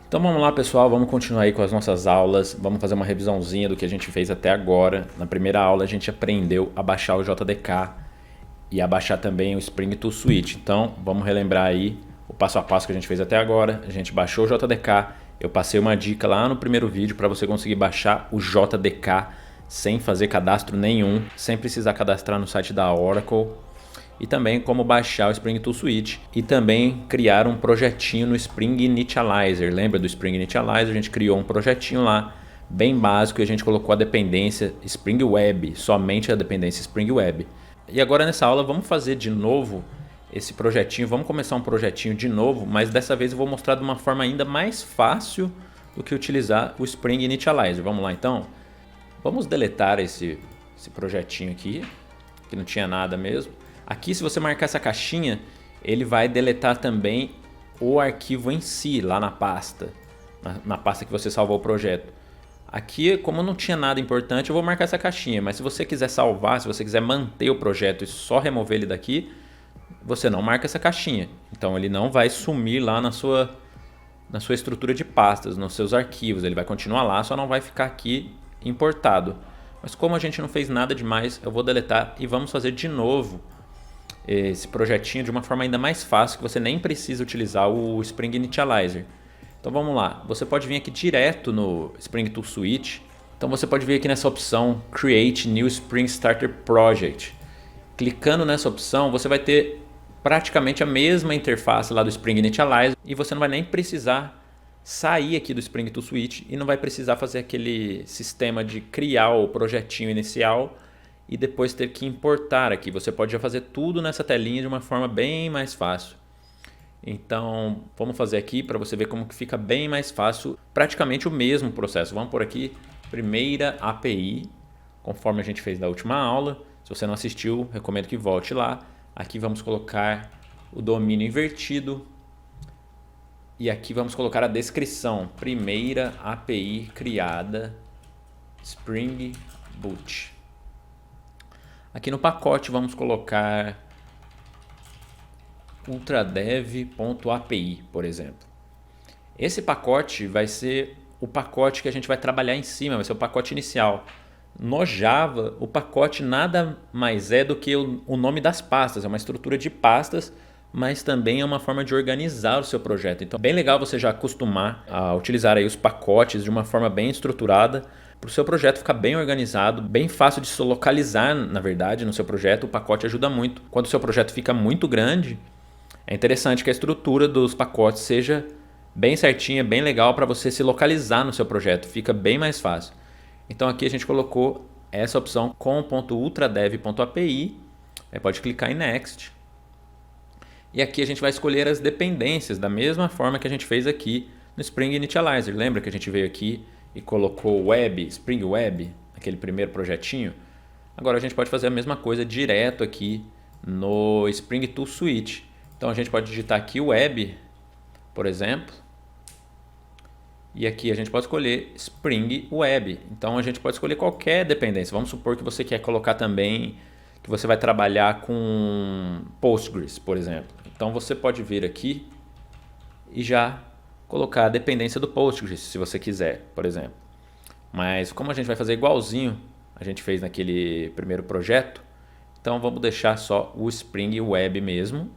Então vamos lá, pessoal, vamos continuar aí com as nossas aulas, vamos fazer uma revisãozinha do que a gente fez até agora. Na primeira aula a gente aprendeu a baixar o JDK e a baixar também o Spring Tool Suite. Então vamos relembrar aí o passo a passo que a gente fez até agora. A gente baixou o JDK, eu passei uma dica lá no primeiro vídeo para você conseguir baixar o JDK sem fazer cadastro nenhum, sem precisar cadastrar no site da Oracle. E também como baixar o Spring Tool Suite e também criar um projetinho no Spring Initializer. Lembra do Spring Initializer? A gente criou um projetinho lá, bem básico, e a gente colocou a dependência Spring Web, somente a dependência Spring Web. E agora nessa aula vamos fazer de novo esse projetinho, vamos começar um projetinho de novo, mas dessa vez eu vou mostrar de uma forma ainda mais fácil do que utilizar o Spring Initializer. Vamos lá então? Vamos deletar esse projetinho aqui, que não tinha nada mesmo. Aqui, se você marcar essa caixinha, ele vai deletar também o arquivo em si, lá na pasta. Na pasta que você salvou o projeto. Aqui, como não tinha nada importante, eu vou marcar essa caixinha. Mas se você quiser salvar, se você quiser manter o projeto e só remover ele daqui, você não marca essa caixinha. Então ele não vai sumir lá na sua estrutura de pastas, nos seus arquivos. Ele vai continuar lá, só não vai ficar aqui importado. Mas como a gente não fez nada demais, eu vou deletar e vamos fazer de novo esse projetinho de uma forma ainda mais fácil, que você nem precisa utilizar o Spring Initializer. Então vamos lá, você pode vir aqui direto no Spring Tool Suite. Então você pode vir aqui nessa opção Create New Spring Starter Project. Clicando nessa opção, você vai ter praticamente a mesma interface lá do Spring Initializer e você não vai nem precisar sair aqui do Spring Tool Suite e não vai precisar fazer aquele sistema de criar o projetinho inicial e depois ter que importar aqui. Você pode já fazer tudo nessa telinha de uma forma bem mais fácil. Então vamos fazer aqui para você ver como que fica bem mais fácil, praticamente o mesmo processo. Vamos por aqui, primeira API, conforme a gente fez da última aula. Se você não assistiu, recomendo que volte lá. Aqui vamos colocar o domínio invertido e aqui vamos colocar a descrição. Primeira API criada, Spring Boot. Aqui no pacote vamos colocar ultradev.api, por exemplo. Esse pacote vai ser o pacote que a gente vai trabalhar em cima, vai ser o pacote inicial. No Java, o pacote nada mais é do que o nome das pastas, é uma estrutura de pastas, mas também é uma forma de organizar o seu projeto. Então é bem legal você já acostumar a utilizar aí os pacotes de uma forma bem estruturada, para o seu projeto ficar bem organizado, bem fácil de se localizar, na verdade, no seu projeto. O pacote ajuda muito. Quando o seu projeto fica muito grande, é interessante que a estrutura dos pacotes seja bem certinha, bem legal para você se localizar no seu projeto. Fica bem mais fácil. Então aqui a gente colocou essa opção com.ultradev.api. Pode clicar em Next. E aqui a gente vai escolher as dependências, da mesma forma que a gente fez aqui no Spring Initializer. Lembra que a gente veio aqui e colocou Web, Spring Web, aquele primeiro projetinho? Agora a gente pode fazer a mesma coisa direto aqui no Spring Tool Suite. Então a gente pode digitar aqui Web, por exemplo, e aqui a gente pode escolher Spring Web. Então a gente pode escolher qualquer dependência. Vamos supor que você quer colocar também, que você vai trabalhar com Postgres, por exemplo. Então você pode vir aqui e já colocar a dependência do Postgres, se você quiser, por exemplo. Mas como a gente vai fazer igualzinho a gente fez naquele primeiro projeto, então vamos deixar só o Spring Web mesmo.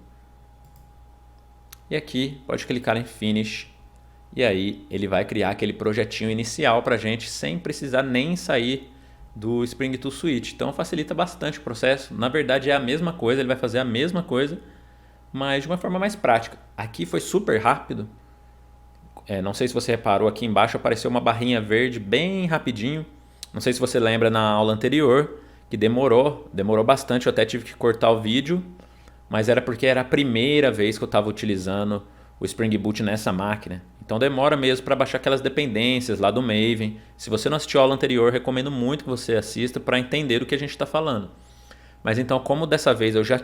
E aqui pode clicar em Finish. E aí ele vai criar aquele projetinho inicial para a gente sem precisar nem sair do Spring Tool Suite. Então facilita bastante o processo. Na verdade é a mesma coisa, ele vai fazer a mesma coisa, mas de uma forma mais prática. Aqui foi super rápido. Não sei se você reparou, aqui embaixo apareceu uma barrinha verde bem rapidinho. Não sei se você lembra na aula anterior, que demorou bastante, eu até tive que cortar o vídeo, mas era porque era a primeira vez que eu estava utilizando o Spring Boot nessa máquina. Então demora mesmo para baixar aquelas dependências lá do Maven. Se você não assistiu a aula anterior, recomendo muito que você assista para entender o que a gente está falando. Mas então, como dessa vez eu já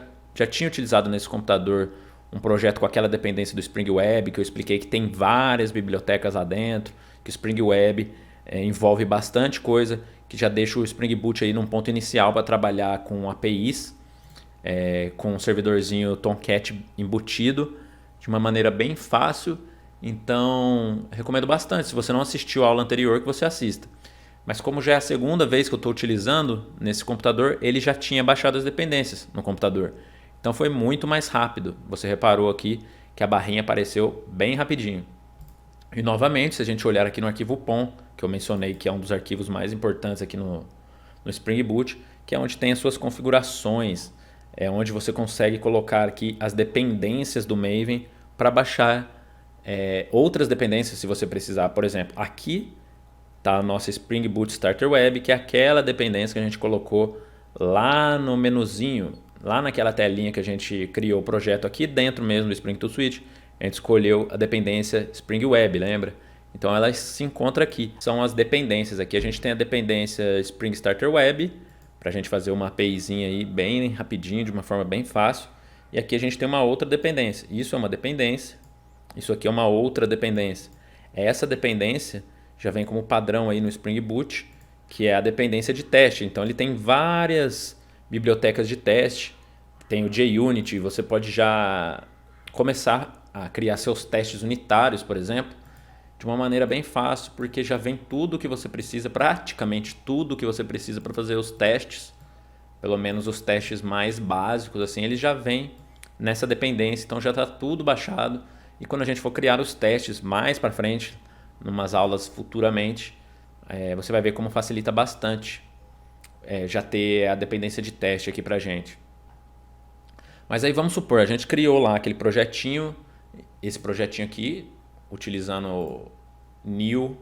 tinha utilizado nesse computador um projeto com aquela dependência do Spring Web, que eu expliquei que tem várias bibliotecas lá dentro, que o Spring Web envolve bastante coisa, que já deixa o Spring Boot aí num ponto inicial para trabalhar com APIs, com um servidorzinho Tomcat embutido, de uma maneira bem fácil Então, recomendo bastante, se você não assistiu a aula anterior, que você assista. Mas como já é a segunda vez que eu estou utilizando nesse computador, ele já tinha baixado as dependências no computador. Então foi muito mais rápido. Você reparou aqui que a barrinha apareceu bem rapidinho. E novamente, se a gente olhar aqui no arquivo POM, que eu mencionei que é um dos arquivos mais importantes aqui no Spring Boot, que é onde tem as suas configurações, é onde você consegue colocar aqui as dependências do Maven para baixar outras dependências se você precisar. Por exemplo, aqui está a nossa Spring Boot Starter Web, que é aquela dependência que a gente colocou lá no menuzinho, lá naquela telinha que a gente criou o projeto aqui dentro mesmo do Spring Tool Suite. A gente escolheu a dependência Spring Web, lembra? Então ela se encontra aqui. São as dependências. Aqui a gente tem a dependência Spring Starter Web, para a gente fazer uma APIzinha aí bem rapidinho, de uma forma bem fácil. E aqui a gente tem uma outra dependência. Isso é uma dependência. Isso aqui é uma outra dependência. Essa dependência já vem como padrão aí no Spring Boot, que é a dependência de teste. Então ele tem várias bibliotecas de teste. Tem o JUnit, você pode já começar a criar seus testes unitários, por exemplo, de uma maneira bem fácil, porque já vem tudo que você precisa, praticamente tudo que você precisa para fazer os testes, pelo menos os testes mais básicos, assim, ele já vem nessa dependência, então já está tudo baixado. E quando a gente for criar os testes mais para frente, numas aulas futuramente, você vai ver como facilita bastante já ter a dependência de teste aqui para a gente. Mas aí vamos supor, a gente criou lá aquele projetinho, esse projetinho aqui, utilizando o New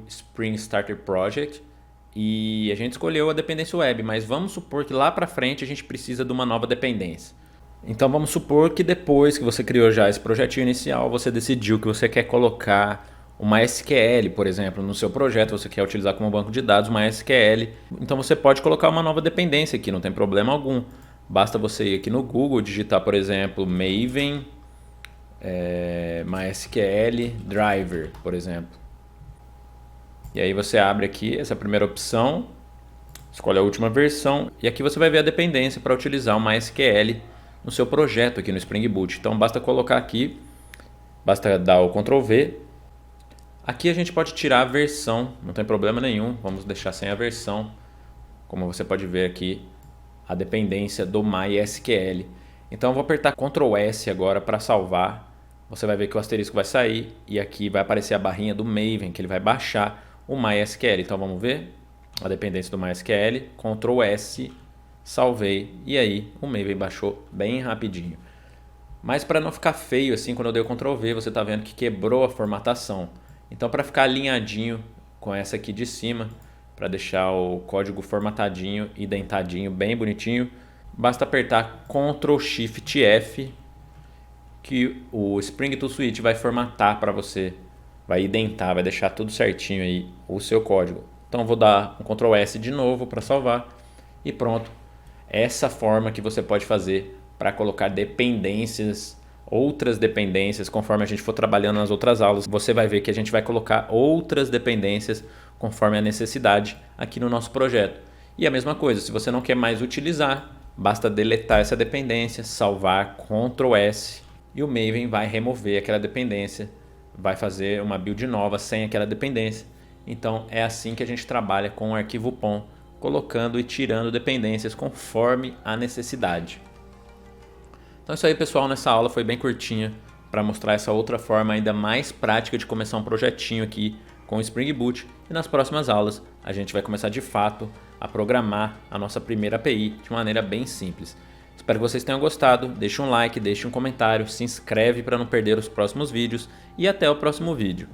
Spring Starter Project, e a gente escolheu a dependência web, mas vamos supor que lá para frente a gente precisa de uma nova dependência. Então vamos supor que depois que você criou já esse projetinho inicial, você decidiu que você quer colocar uma SQL, por exemplo, no seu projeto, você quer utilizar como banco de dados uma SQL, então você pode colocar uma nova dependência aqui, não tem problema algum. Basta você ir aqui no Google, digitar, por exemplo, Maven, MySQL Driver, por exemplo. E aí você abre aqui essa primeira opção, escolhe a última versão e aqui você vai ver a dependência para utilizar o MySQL no seu projeto aqui no Spring Boot. Então basta colocar aqui, basta dar o Ctrl V. Aqui a gente pode tirar a versão, não tem problema nenhum, vamos deixar sem a versão, como você pode ver aqui, a dependência do MySQL. Então eu vou apertar Ctrl S agora para salvar. Você vai ver que o asterisco vai sair e aqui vai aparecer a barrinha do Maven, que ele vai baixar o MySQL. Então vamos ver a dependência do MySQL, Ctrl S, salvei e aí o Maven baixou bem rapidinho. Mas para não ficar feio assim, quando eu dei o Ctrl V, você está vendo que quebrou a formatação. Então para ficar alinhadinho com essa aqui de cima, para deixar o código formatadinho e dentadinho, bem bonitinho, basta apertar Ctrl Shift F, que o Spring Tool Suite vai formatar para você, vai identar, vai deixar tudo certinho aí o seu código. Então vou dar um Ctrl S de novo para salvar e pronto. Essa forma que você pode fazer para colocar dependências, outras dependências, conforme a gente for trabalhando nas outras aulas, você vai ver que a gente vai colocar outras dependências conforme a necessidade aqui no nosso projeto. E a mesma coisa, se você não quer mais utilizar, basta deletar essa dependência, salvar, Ctrl S, e o Maven vai remover aquela dependência, vai fazer uma build nova sem aquela dependência. Então é assim que a gente trabalha com o arquivo POM, colocando e tirando dependências conforme a necessidade. Então é isso aí, pessoal, nessa aula foi bem curtinha para mostrar essa outra forma ainda mais prática de começar um projetinho aqui com o Spring Boot, e nas próximas aulas a gente vai começar de fato a programar a nossa primeira API de maneira bem simples. Espero que vocês tenham gostado, deixe um like, deixe um comentário, se inscreve para não perder os próximos vídeos e até o próximo vídeo.